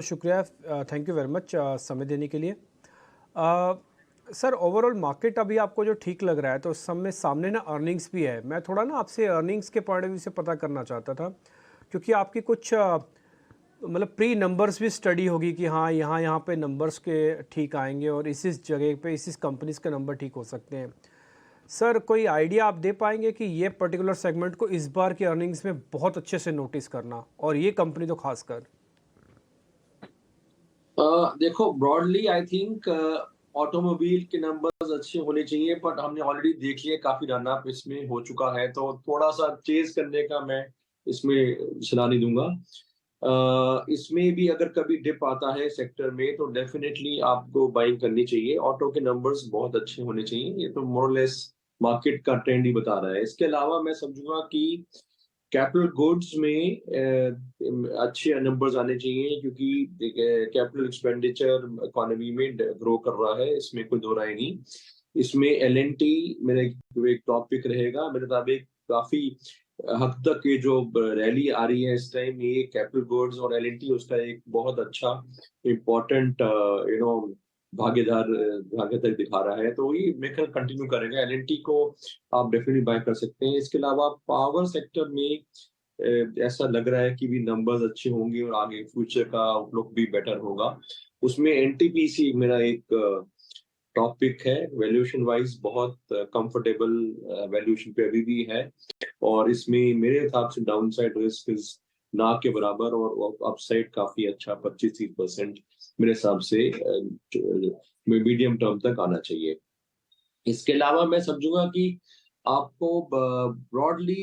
शुक्रिया। Thank you very much समय देने के लिए। अ, सर, ओवरऑल मार्केट अभी आपको जो ठीक लग रहा है, तो उस समय सामने ना अर्निंग्स भी है। मैं थोड़ा ना आपसे अर्निंग्स के पॉइंट ऑफ व्यू से पता करना चाहता था, क्योंकि आपकी कुछ मतलब प्री नंबर्स भी स्टडी होगी कि हाँ, यहाँ यहाँ पे नंबर्स के ठीक आएंगे और इस जगह पे इस कंपनीज के नंबर ठीक हो सकते हैं। सर, कोई आइडिया आप दे पाएंगे कि ये पर्टिकुलर सेगमेंट को इस बार की अर्निंग्स में बहुत अच्छे से नोटिस करना, और ये कंपनी तो खासकर? देखो, ब्रॉडली आई थिंक ऑटोमोबाइल के नंबर्स अच्छे होने चाहिए, बट हमने ऑलरेडी देख लिया काफी रन अप इसमें हो चुका है, तो थोड़ा सा चेज करने का मैं इसमें सलाह नहीं दूंगा। इसमें भी अगर कभी डिप आता है सेक्टर में तो डेफिनेटली आपको बाइंग करनी चाहिए। ऑटो के नंबर्स बहुत अच्छे होने चाहिए, ये तो मोरलेस मार्केट का ट्रेंड ही बता रहा है। इसके अलावा मैं समझूंगा कि कैपिटल गुड्स में अच्छे नंबर्स आने चाहिए, क्योंकि कैपिटल एक्सपेंडिचर इकोनॉमी में ग्रो कर रहा है, इसमें कोई दो राय नहीं। इसमें एलएनटी मेरा एक टॉपिक रहेगा मेरे मुताबिक। काफी हद तक ये जो रैली आ रही है इस टाइम, ये कैपिटल गुड्स और एलएनटी उसका एक बहुत अच्छा इम्पोर्टेंट भागीदार भागीदारी दिखा रहा है, तो ये मेकर कंटिन्यू करेगा। एलएनटी को आप डेफिनेटली बाय कर सकते हैं। इसके अलावा पावर सेक्टर में ऐसा लग रहा है कि भी नंबर्स अच्छे होंगे और आगे फ्यूचर का आउटलुक भी बेटर होगा। उसमें एनटीपीसी मेरा एक टॉपिक है, वैल्यूएशन वाइज बहुत कंफर्टेबल वैल्यूएशन पे अभी भी है, और इसमें मेरे हिसाब से डाउन साइड रिस्क इज ना के बराबर और अपसाइड काफी अच्छा 25-30% मेरे हिसाब से मीडियम टर्म तक आना चाहिए। इसके अलावा मैं समझूंगा कि आपको ब्रॉडली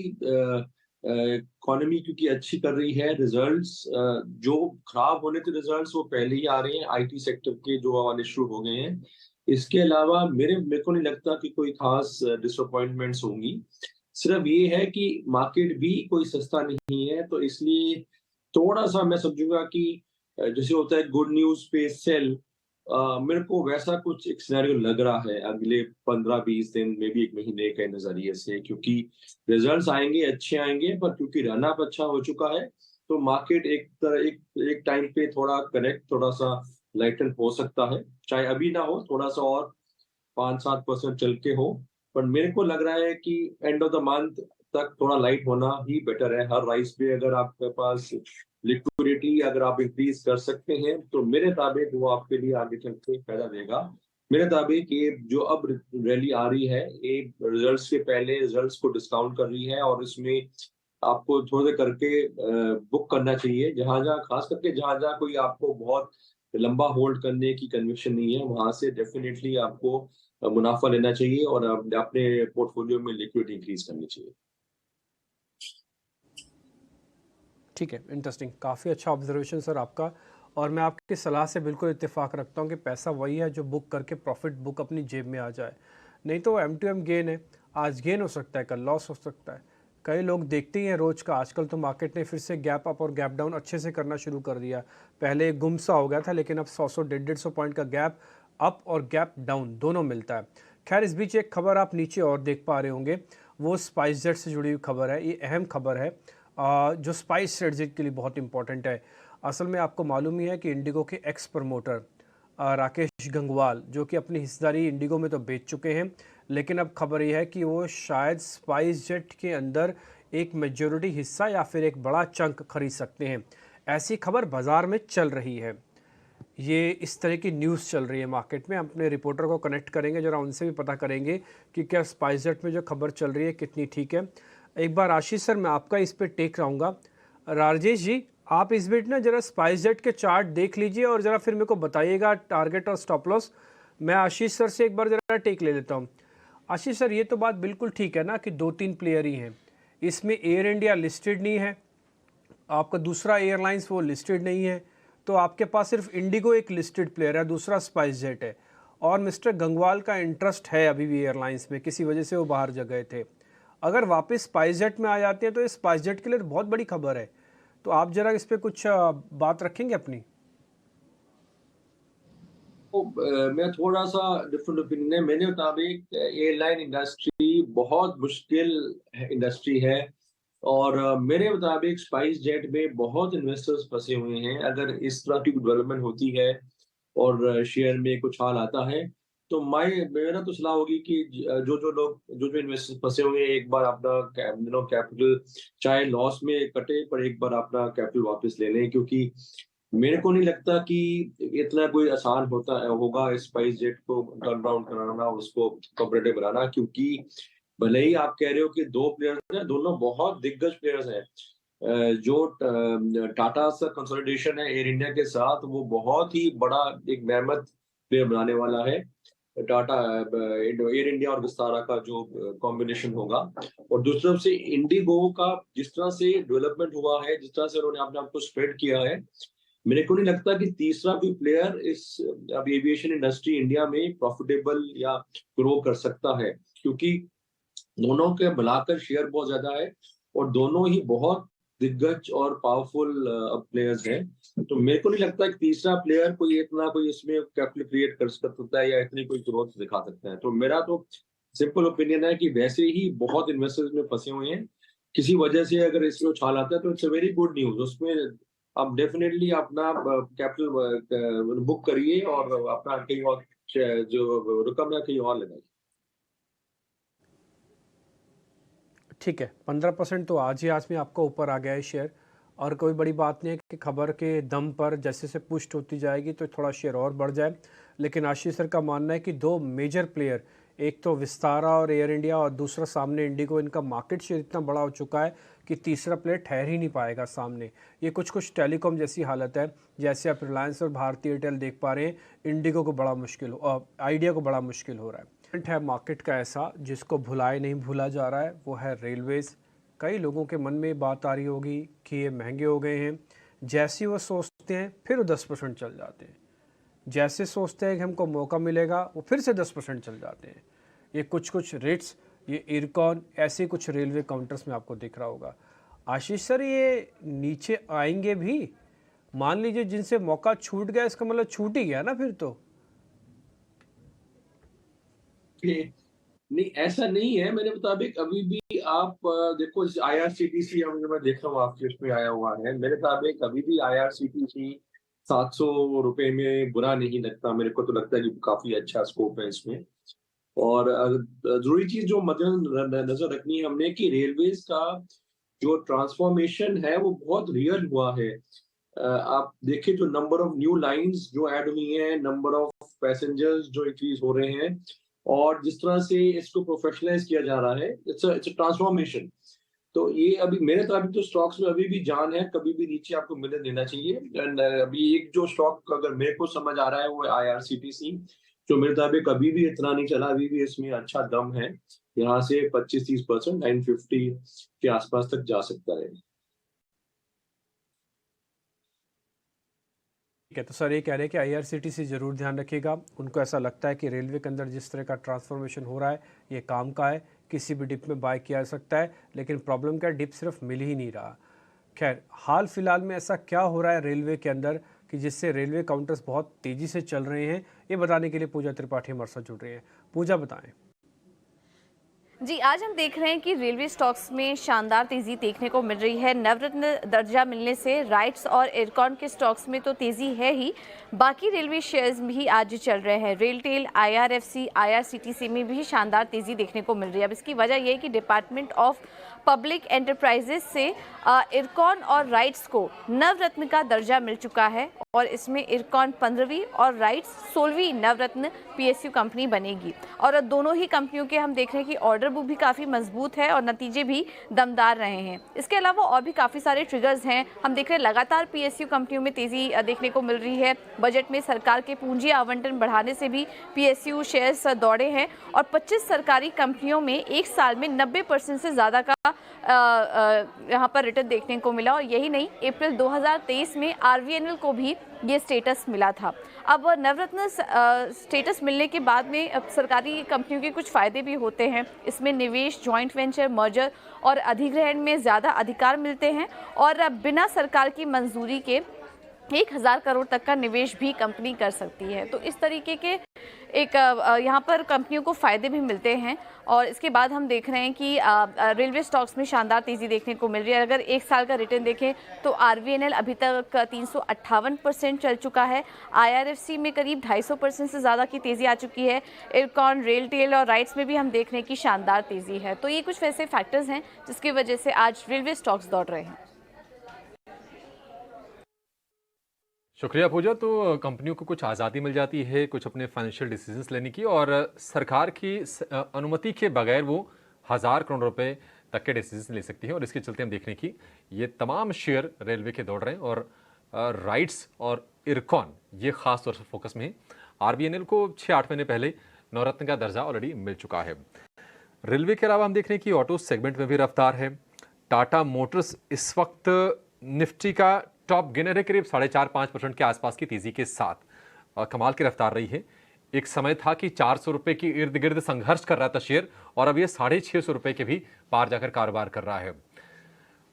इकोनॉमी क्योंकि अच्छी कर रही है, रिजल्ट्स जो खराब होने थे रिजल्ट्स वो पहले ही आ रहे हैं, आईटी सेक्टर के जो आने शुरू हो गए हैं। इसके अलावा मेरे को नहीं लगता कि कोई खास डिसअपॉइंटमेंट्स होंगी। सिर्फ ये है कि मार्केट भी कोई सस्ता नहीं है, तो इसलिए थोड़ा सा मैं समझूंगा कि जैसे होता है गुड न्यूज पे सेल, मेरे को वैसा कुछ एक सिनेरियो लग रहा है अगले 15-20 दिन में भी, एक महीने के नजरिए से, क्योंकि रिजल्ट्स आएंगे, अच्छे आएंगे, पर क्योंकि रन अप अच्छा हो चुका है, तो मार्केट एक तरह एक टाइम पे थोड़ा करेक्ट, थोड़ा सा लाइटन हो सकता है। चाहे अभी ना हो, थोड़ा सा और 5-7% चल के हो, पर मेरे को लग रहा है कि एंड ऑफ द मंथ तक थोड़ा लाइट होना ही बेटर है। हर राइस पे अगर आपके पास लिक्विडिटी अगर आप इंक्रीज कर सकते हैं, तो मेरे मुताबिक वो आपके लिए आगे चल के फायदा देगा। मेरे मुताबिक ये जो अब रैली आ रही है, ये रिजल्ट्स के पहले रिजल्ट्स को डिस्काउंट कर रही है, और इसमें आपको थोड़े करके बुक करना चाहिए। जहां जहां खास करके जहां जहां कोई आपको बहुत लंबा होल्ड करने की कन्विक्शन नहीं है, वहां से डेफिनेटली आपको मुनाफा लेना चाहिए और अपने पोर्टफोलियो में लिक्विडिटी इंक्रीज करनी चाहिए। ठीक है, इंटरेस्टिंग। काफ़ी अच्छा ऑब्जर्वेशन सर आपका, और मैं आपकी सलाह से बिल्कुल इत्तेफाक रखता हूँ कि पैसा वही है जो बुक करके प्रॉफिट बुक अपनी जेब में आ जाए। नहीं तो एम टू एम गेन है, आज गेन हो सकता है, कल लॉस हो सकता है। कई लोग देखते ही हैं रोज़ का। आजकल तो मार्केट ने फिर से गैप अप और गैप डाउन अच्छे से करना शुरू कर दिया। पहले एक गुमसा हो गया था, लेकिन अब 100 150 पॉइंट का गैप अप और गैप डाउन दोनों मिलता है। खैर, इस बीच एक खबर आप नीचे और देख पा रहे होंगे, वो स्पाइस जेट से जुड़ी हुई खबर है। ये अहम खबर है जो स्पाइस स्ट्रेटजी के लिए बहुत इंपॉर्टेंट है। असल में आपको मालूम ही है कि इंडिगो के एक्स प्रमोटर राकेश गंगवाल, जो कि अपनी हिस्सेदारी इंडिगो में तो बेच चुके हैं, लेकिन अब खबर यह है कि वो शायद स्पाइस जेट के अंदर एक मेजॉरिटी हिस्सा या फिर एक बड़ा चंक खरीद सकते हैं। ऐसी खबर बाज़ार में चल रही है। ये इस तरह की न्यूज़ चल रही है मार्केट में। हम अपने रिपोर्टर को कनेक्ट करेंगे, ज़रा उनसे भी पता करेंगे कि क्या स्पाइस जेट में जो खबर चल रही है कितनी ठीक है। एक बार आशीष सर, मैं आपका इस पे टेक रहूँगा। राजेश जी, आप इस बीच ना ज़रा स्पाइस जेट के चार्ट देख लीजिए और ज़रा फिर मेरे को बताइएगा टारगेट और स्टॉप लॉस। मैं आशीष सर से एक बार ज़रा टेक ले लेता हूँ। आशीष सर, ये तो बात बिल्कुल ठीक है ना कि 2-3 प्लेयर ही हैं इसमें। एयर इंडिया लिस्टेड नहीं है, आपका दूसरा एयरलाइंस वो लिस्टेड नहीं है, तो आपके पास सिर्फ इंडिगो एक लिस्टेड प्लेयर है, दूसरा स्पाइस जेट है। और मिस्टर गंगवाल का इंटरेस्ट है अभी भी एयरलाइंस में, किसी वजह से वो बाहर जा गए थे। अगर वापस स्पाइस जेट में आ जाते हैं तो ये स्पाइस जेट के लिए बहुत बड़ी खबर है। तो आप जरा इस पर कुछ बात रखेंगे अपनी? तो मैं थोड़ा सा डिफरेंट ओपिनियन है। मेरे मुताबिक एयरलाइन इंडस्ट्री बहुत मुश्किल इंडस्ट्री है, और मेरे मुताबिक स्पाइस जेट में बहुत इन्वेस्टर्स फंसे हुए हैं। अगर इस तरह की डेवलपमेंट होती है और शेयर में कुछ हाल आता है, तो मेरा तो सलाह होगी कि जो इन्वेस्टर्स फंसे हुए हैं, एक बार अपना कैपिटल चाहे लॉस में कटे, पर एक बार अपना कैपिटल वापस ले लें, क्योंकि मेरे को नहीं लगता कि इतना कोई आसान होगा स्पाइस जेट को टर्न अराउंड कराना, उसको कॉम्पिटिटिव बनाना, क्योंकि भले ही आप कह रहे हो कि 2 प्लेयर्स हैं, दोनों बहुत दिग्गज प्लेयर्स हैं। जो टाटा सा कंसोलिडेशन है एयर इंडिया के साथ, वो बहुत ही बड़ा एक बेहद प्लेयर बनाने वाला है। टाटा एयर इंडिया और विस्तारा का जो कॉम्बिनेशन होगा, और दूसरी तरफ से इंडिगो का जिस तरह से डेवलपमेंट हुआ है, जिस तरह से उन्होंने अपने आप को स्प्रेड किया है, मेरे को नहीं लगता कि तीसरा कोई प्लेयर इस अब एविएशन इंडस्ट्री इंडिया में प्रॉफिटेबल या ग्रो कर सकता है, क्योंकि दोनों के मिलाकर शेयर बहुत ज्यादा है और दोनों ही बहुत दिग्गज और पावरफुल प्लेयर्स हैं। तो मेरे को नहीं लगता कि तीसरा प्लेयर कोई इसमें कैपिटल क्रिएट कर सकता है या इतनी कोई ग्रोथ दिखा सकता है। तो मेरा तो सिंपल ओपिनियन है कि वैसे ही बहुत इन्वेस्टर्स में फंसे हुए हैं, किसी वजह से अगर इसमें उछाल आता है तो it's a very good news. उसमें आप डेफिनेटली अपना कैपिटल बुक करिए और अपना कहीं और जो रकम है कहीं और लगाइए। ठीक है, 15% तो आज ही आज में आपका ऊपर आ गया है शेयर, और कोई बड़ी बात नहीं है कि खबर के दम पर जैसे से पुष्ट होती जाएगी तो थोड़ा शेयर और बढ़ जाए। लेकिन आशीष सर का मानना है कि 2 मेजर प्लेयर, एक तो विस्तारा और एयर इंडिया और दूसरा सामने इंडिगो, इनका मार्केट शेयर इतना बड़ा हो चुका है कि तीसरा प्लेयर ठहर ही नहीं पाएगा सामने। ये कुछ टेलीकॉम जैसी हालत है, जैसे आप रिलायंस और भारती एयरटेल देख पा रहे हैं, इंडिगो को बड़ा मुश्किल आइडिया को बड़ा मुश्किल हो रहा है मार्केट का ऐसा जिसको भुलाए नहीं भूला जा रहा है, वो है रेलवेज़। कई लोगों के मन में बात आ रही होगी कि ये महंगे हो गए हैं, जैसे वो सोचते हैं फिर वो 10% चल जाते हैं, जैसे सोचते हैं कि हमको मौका मिलेगा वो फिर से 10% चल जाते हैं। ये कुछ रेट्स, ये इरकॉन, ऐसे कुछ रेलवे काउंटर्स में आपको दिख रहा होगा। आशीष सर, ये नीचे आएंगे भी? मान लीजिए जिनसे मौका छूट गया, इसका मतलब छूट ही गया ना फिर तो। नहीं, ऐसा नहीं है। मेरे मुताबिक अभी भी आप देखो, आईआरसीटीसी मैं देख रहा हूँ आपके उसमें आया हुआ है, मेरे मुताबिक अभी भी आईआरसीटीसी 700 रुपए में बुरा नहीं लगता। मेरे को तो लगता है कि काफी अच्छा स्कोप है इसमें। और जरूरी चीज जो नजर रखनी है हमने कि रेलवेज का जो ट्रांसफॉर्मेशन है वो बहुत रियल हुआ है। आप देखिए जो नंबर ऑफ न्यू लाइंस जो ऐड हुई हैं, नंबर ऑफ पैसेंजर्स जो इंक्रीज हो रहे हैं, और जिस तरह से इसको प्रोफेशनलाइज किया जा रहा है, इट्स अ ट्रांसफॉर्मेशन। तो ये अभी मेरे मुताबिक तो स्टॉक्स में अभी भी जान है, कभी भी नीचे आपको मिलने देना चाहिए। एंड अभी एक जो स्टॉक अगर मेरे को समझ आ रहा है वो है आईआरसीटीसी, जो मेरे मुताबिक अभी भी इतना नहीं चला, अभी भी इसमें अच्छा दम है। यहाँ से 25-30% 950 के आसपास तक जा सकता है। ठीक है, तो सर ये कह रहे हैं कि आईआरसीटीसी ज़रूर ध्यान रखिएगा। उनको ऐसा लगता है कि रेलवे के अंदर जिस तरह का ट्रांसफॉर्मेशन हो रहा है ये काम का है, किसी भी डिप में बाय किया जा सकता है, लेकिन प्रॉब्लम क्या, डिप सिर्फ मिल ही नहीं रहा। खैर, हाल फिलहाल में ऐसा क्या हो रहा है रेलवे के अंदर कि जिससे रेलवे काउंटर्स बहुत तेज़ी से चल रहे हैं, ये बताने के लिए पूजा त्रिपाठी हमारे साथ जुड़ रही हैं। पूजा, बताएं। जी, आज हम देख रहे हैं कि रेलवे स्टॉक्स में शानदार तेज़ी देखने को मिल रही है। नवरत्न दर्जा मिलने से राइट्स और इरकॉन के स्टॉक्स में तो तेज़ी है ही, बाकी रेलवे शेयर्स भी आज चल रहे हैं। रेलटेल, आईआरएफसी, आईआरसीटीसी में भी शानदार तेज़ी देखने को मिल रही है। अब इसकी वजह यह है कि डिपार्टमेंट ऑफ पब्लिक एंटरप्राइजेस से इरकॉन और राइट्स को नवरत्न का दर्जा मिल चुका है, और इसमें इरकॉन 15वीं और राइट्स 16वीं नवरत्न पीएसयू कंपनी बनेगी। और दोनों ही कंपनियों के हम देख रहे हैं कि ऑर्डर बुक भी काफ़ी मजबूत है और नतीजे भी दमदार रहे हैं। इसके अलावा और भी काफ़ी सारे ट्रिगर्स हैं। हम देख रहे हैं लगातार पीएसयू कंपनियों में तेज़ी देखने को मिल रही है। बजट में सरकार के पूंजी आवंटन बढ़ाने से भी पीएसयू शेयर्स दौड़े हैं, और 25 सरकारी कंपनियों में एक साल में 90% से ज़्यादा का यहाँ पर रिटर्न देखने को मिला। और यही नहीं, अप्रैल 2023 में आरवीएनएल को भी ये स्टेटस मिला था। अब नवरत्न स्टेटस मिलने के बाद में अब सरकारी कंपनियों के कुछ फ़ायदे भी होते हैं। इसमें निवेश, जॉइंट वेंचर, मर्जर और अधिग्रहण में ज़्यादा अधिकार मिलते हैं, और बिना सरकार की मंजूरी के 1000 करोड़ तक का निवेश भी कंपनी कर सकती है। तो इस तरीके के एक यहाँ पर कंपनियों को फ़ायदे भी मिलते हैं। और इसके बाद हम देख रहे हैं कि रेलवे स्टॉक्स में शानदार तेज़ी देखने को मिल रही है। अगर 1 साल का रिटर्न देखें तो आरवीएनएल अभी तक 358% चल चुका है। आईआरएफसी में करीब 250% से ज़्यादा की तेज़ी आ चुकी है। इरकॉन, रेलटेल और राइट्स में भी हम देख रहे हैं कि शानदार तेज़ी है। तो ये कुछ वैसे फैक्टर्स हैं जिसकी वजह से आज रेलवे स्टॉक्स दौड़ रहे हैं। शुक्रिया पूजा। तो कंपनियों को कुछ आज़ादी मिल जाती है कुछ अपने फाइनेंशियल डिसीजंस लेने की, और सरकार की अनुमति के बगैर वो 1000 करोड़ रुपए तक के डिसीजन ले सकती है। और इसके चलते हम देख रहे हैं कि ये तमाम शेयर रेलवे के दौड़ रहे हैं, और राइट्स और इरकॉन ये खास तौर से फोकस में है। आरबीएनएल को 6-8 महीने पहले नवरत्न का दर्जा ऑलरेडी मिल चुका है। रेलवे के अलावा हम देख रहे हैं कि ऑटो सेगमेंट में भी रफ्तार है। टाटा मोटर्स इस वक्त निफ्टी का टॉप गेनर है, करीब 4.5-5% के आसपास की तेजी के साथ कमाल की रफ्तार रही है। एक समय था कि 400 रुपए के इर्द गिर्द संघर्ष कर रहा था शेयर, और अब ये 650 रुपए के भी पार जाकर कारोबार कर रहा है।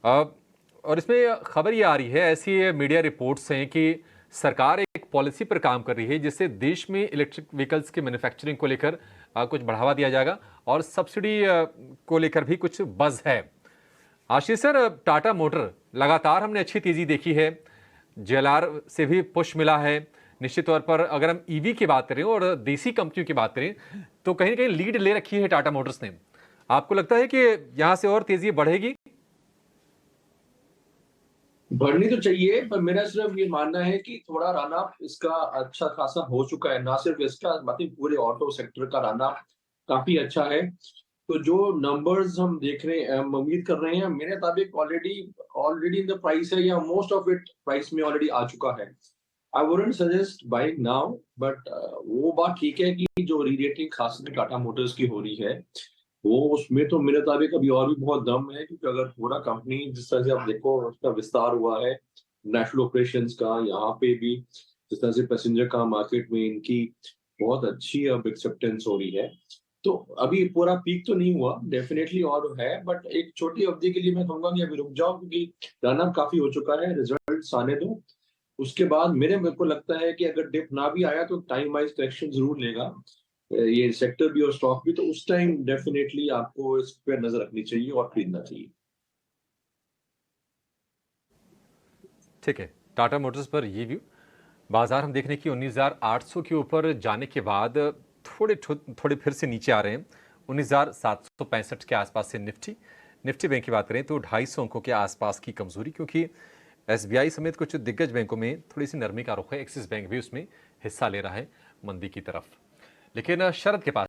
और इसमें खबर ये आ रही है, ऐसी मीडिया रिपोर्ट्स हैं कि सरकार एक पॉलिसी पर काम कर रही है जिससे देश में इलेक्ट्रिक व्हीकल्स के मैन्युफैक्चरिंग को लेकर कुछ बढ़ावा दिया जाएगा, और सब्सिडी को लेकर भी कुछ बज़ है। आशीष सर, टाटा मोटर लगातार हमने अच्छी तेजी देखी है, जेएलआर से भी पुश मिला है। निश्चित तौर पर अगर हम ईवी की बात करें और देसी कंपनियों की बात करें तो कहीं ना कहीं लीड ले रखी है टाटा मोटर्स ने। आपको लगता है कि यहां से और तेजी बढ़ेगी? बढ़नी तो चाहिए, पर मेरा सिर्फ ये मानना है कि थोड़ा रन अप इसका अच्छा खासा हो चुका है। ना सिर्फ इसका, बाकी पूरे ऑटो सेक्टर का रन अप काफी अच्छा है। तो जो नंबर्स हम देख रहे हैं, हम उम्मीद कर रहे हैं, मेरे मुताबिक already already in the price है, या मोस्ट ऑफ इट प्राइस में ऑलरेडी आ चुका है। I wouldn't suggest buying now, but वो बात ठीक है कि जो रीरेटिंग खासकर टाटा मोटर्स की हो रही है, वो उसमें तो मेरे मुताबिक अभी और भी बहुत दम है। क्योंकि अगर पूरा कंपनी जिस तरह से आप देखो उसका विस्तार हुआ है, नेशनल ऑपरेशंस का, यहाँ पे भी जिस तरह से पैसेंजर का मार्केट में इनकी बहुत अच्छी अब एक्सेप्टेंस हो रही है। तो अभी पूरा पीक तो नहीं हुआ, डेफिनेटली और है, बट एक छोटी अवधि के लिए मैं कहूंगा कि अभी रुक जाओ, क्योंकि रन अप काफी हो चुका है, रिजल्ट्स आने दो। उसके बाद मेरे को लगता है कि अगर डिप ना भी आया तो टाइम वाइज करेक्शन जरूर लेगा ये सेक्टर भी और स्टॉक भी। तो उस टाइम डेफिनेटली आपको इस पर नजर रखनी चाहिए और खरीदना चाहिए। ठीक है, टाटा मोटर्स पर ये व्यू। बाजार हम देख रहे हैं कि 19,800 के ऊपर जाने के बाद थोड़े फिर से नीचे आ रहे हैं। 19,765 के आसपास से निफ्टी बैंक की बात करें तो 250 अंकों के आसपास की कमजोरी, क्योंकि एसबीआई समेत कुछ दिग्गज बैंकों में थोड़ी सी नरमी का रुख है। एक्सिस बैंक भी उसमें हिस्सा ले रहा है मंदी की तरफ। लेकिन शरद के पास